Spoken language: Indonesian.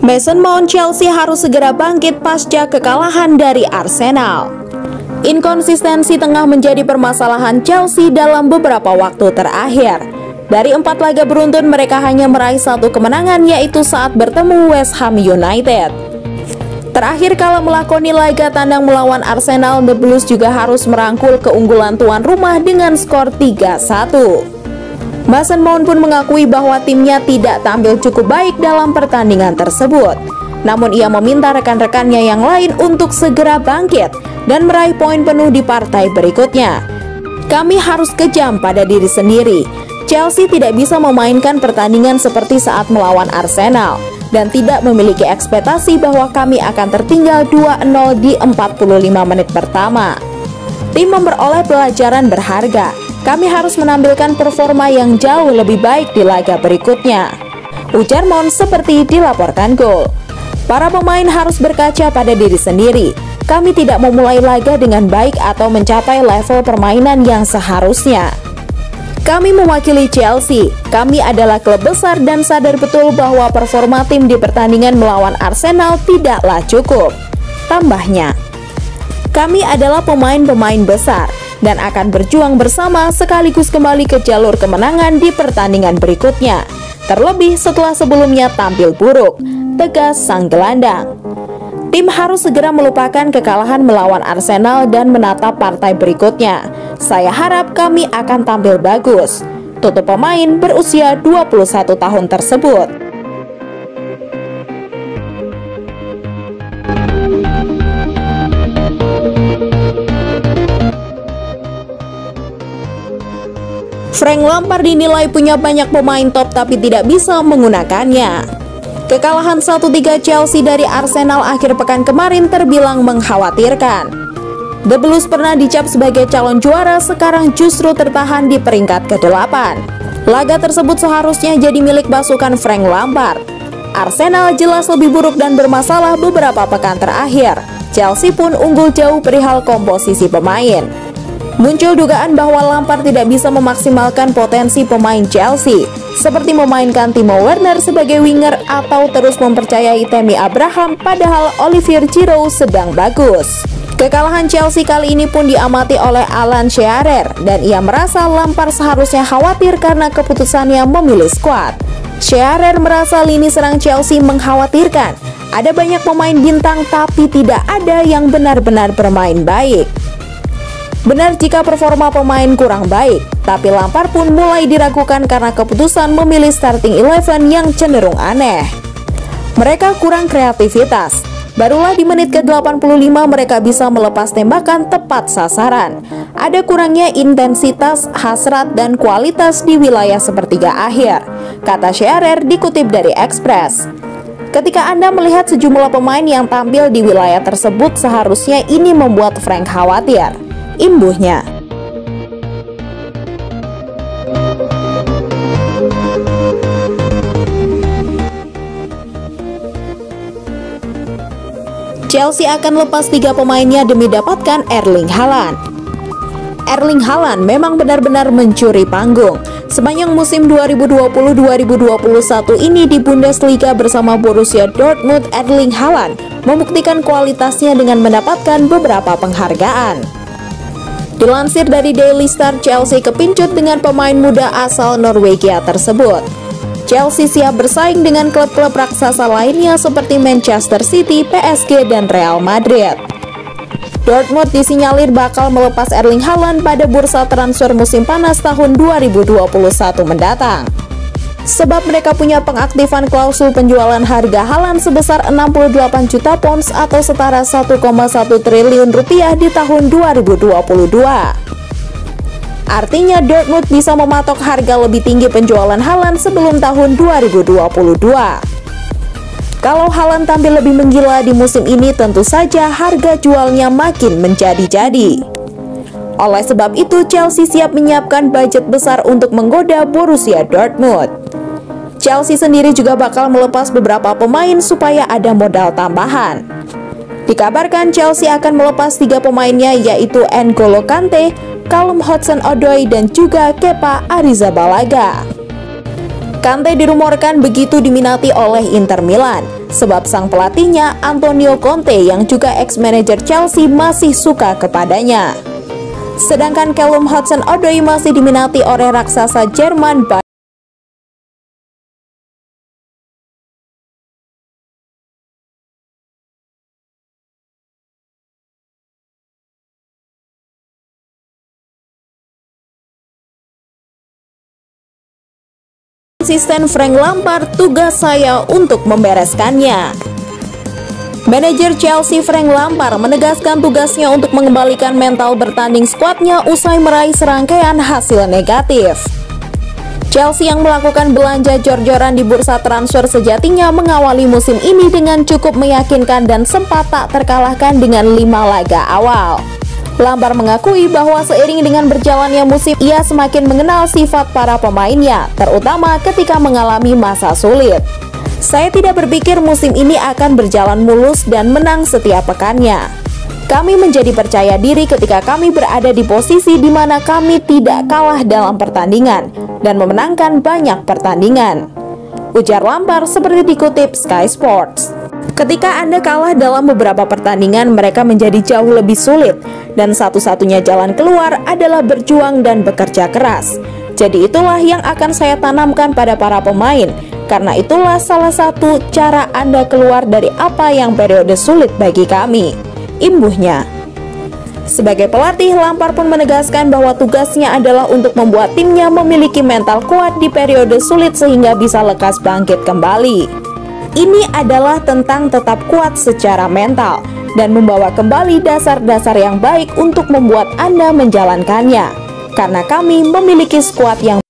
Mason Mount Chelsea harus segera bangkit pasca kekalahan dari Arsenal. Inkonsistensi tengah menjadi permasalahan Chelsea dalam beberapa waktu terakhir. Dari 4 laga beruntun mereka hanya meraih 1 kemenangan, yaitu saat bertemu West Ham United. Terakhir kala melakoni laga tandang melawan Arsenal, The Blues juga harus merangkul keunggulan tuan rumah dengan skor 3-1. Mason Mount pun mengakui bahwa timnya tidak tampil cukup baik dalam pertandingan tersebut. Namun ia meminta rekan-rekannya yang lain untuk segera bangkit dan meraih poin penuh di partai berikutnya. Kami harus kejam pada diri sendiri. Chelsea tidak bisa memainkan pertandingan seperti saat melawan Arsenal dan tidak memiliki ekspektasi bahwa kami akan tertinggal 2-0 di 45 menit pertama. Tim memperoleh pelajaran berharga. Kami harus menampilkan performa yang jauh lebih baik di laga berikutnya, ujar Mount seperti dilaporkan Goal. Para pemain harus berkaca pada diri sendiri. Kami tidak memulai laga dengan baik atau mencapai level permainan yang seharusnya. Kami mewakili Chelsea. Kami adalah klub besar dan sadar betul bahwa performa tim di pertandingan melawan Arsenal tidaklah cukup. Tambahnya, kami adalah pemain-pemain besar dan akan berjuang bersama sekaligus kembali ke jalur kemenangan di pertandingan berikutnya. Terlebih setelah sebelumnya tampil buruk, tegas sang gelandang. Tim harus segera melupakan kekalahan melawan Arsenal dan menatap partai berikutnya. Saya harap kami akan tampil bagus, tutup pemain berusia 21 tahun tersebut. Frank Lampard dinilai punya banyak pemain top tapi tidak bisa menggunakannya. Kekalahan 1-3 Chelsea dari Arsenal akhir pekan kemarin terbilang mengkhawatirkan. The Blues pernah dicap sebagai calon juara, sekarang justru tertahan di peringkat ke-8. Laga tersebut seharusnya jadi milik pasukan Frank Lampard. Arsenal jelas lebih buruk dan bermasalah beberapa pekan terakhir. Chelsea pun unggul jauh perihal komposisi pemain. Muncul dugaan bahwa Lampard tidak bisa memaksimalkan potensi pemain Chelsea, seperti memainkan Timo Werner sebagai winger atau terus mempercayai Tammy Abraham padahal Olivier Giroud sedang bagus. Kekalahan Chelsea kali ini pun diamati oleh Alan Shearer dan ia merasa Lampard seharusnya khawatir karena keputusannya memilih skuad. Shearer merasa lini serang Chelsea mengkhawatirkan. Ada banyak pemain bintang tapi tidak ada yang benar-benar bermain baik. Benar jika performa pemain kurang baik, tapi Lampard pun mulai diragukan karena keputusan memilih starting 11 yang cenderung aneh. Mereka kurang kreativitas. Barulah di menit ke-85 mereka bisa melepas tembakan tepat sasaran. Ada kurangnya intensitas, hasrat, dan kualitas di wilayah sepertiga akhir, kata Shearer dikutip dari Express. Ketika Anda melihat sejumlah pemain yang tampil di wilayah tersebut, seharusnya ini membuat Frank khawatir, imbuhnya. Chelsea akan lepas 3 pemainnya demi dapatkan Erling Haaland. Erling Haaland memang benar-benar mencuri panggung. Sepanjang musim 2020-2021 ini di Bundesliga bersama Borussia Dortmund, Erling Haaland membuktikan kualitasnya dengan mendapatkan beberapa penghargaan. Dilansir dari Daily Star, Chelsea kepincut dengan pemain muda asal Norwegia tersebut. Chelsea siap bersaing dengan klub-klub raksasa lainnya seperti Manchester City, PSG, dan Real Madrid. Dortmund disinyalir bakal melepas Erling Haaland pada bursa transfer musim panas tahun 2021 mendatang. Sebab mereka punya pengaktifan klausul penjualan harga Haaland sebesar 68 juta pounds atau setara 1,1 triliun rupiah di tahun 2022. Artinya Dortmund bisa mematok harga lebih tinggi penjualan Haaland sebelum tahun 2022. Kalau Haaland tampil lebih menggila di musim ini, tentu saja harga jualnya makin menjadi-jadi. Oleh sebab itu, Chelsea siap menyiapkan budget besar untuk menggoda Borussia Dortmund. Chelsea sendiri juga bakal melepas beberapa pemain supaya ada modal tambahan. Dikabarkan Chelsea akan melepas 3 pemainnya, yaitu N'Golo Kante, Callum Hudson-Odoi, dan juga Kepa Arrizabalaga. Kante dirumorkan begitu diminati oleh Inter Milan, sebab sang pelatihnya Antonio Conte yang juga ex-manajer Chelsea masih suka kepadanya. Sedangkan Callum Hudson-Odoi masih diminati oleh raksasa Jerman Bayern asisten Frank Lampard, tugas saya untuk membereskannya. Manajer Chelsea Frank Lampard menegaskan tugasnya untuk mengembalikan mental bertanding skuadnya usai meraih serangkaian hasil negatif. Chelsea yang melakukan belanja jor-joran di bursa transfer sejatinya mengawali musim ini dengan cukup meyakinkan dan sempat tak terkalahkan dengan 5 laga awal. Lampard mengakui bahwa seiring dengan berjalannya musim, ia semakin mengenal sifat para pemainnya, terutama ketika mengalami masa sulit. Saya tidak berpikir musim ini akan berjalan mulus dan menang setiap pekannya. Kami menjadi percaya diri ketika kami berada di posisi di mana kami tidak kalah dalam pertandingan dan memenangkan banyak pertandingan, ujar Lampard seperti dikutip Sky Sports. Ketika Anda kalah dalam beberapa pertandingan, mereka menjadi jauh lebih sulit, dan satu-satunya jalan keluar adalah berjuang dan bekerja keras. Jadi itulah yang akan saya tanamkan pada para pemain, karena itulah salah satu cara Anda keluar dari apa yang periode sulit bagi kami, imbuhnya. Sebagai pelatih, Lampard pun menegaskan bahwa tugasnya adalah untuk membuat timnya memiliki mental kuat di periode sulit sehingga bisa lekas bangkit kembali. Ini adalah tentang tetap kuat secara mental dan membawa kembali dasar-dasar yang baik untuk membuat Anda menjalankannya. Karena kami memiliki skuad yang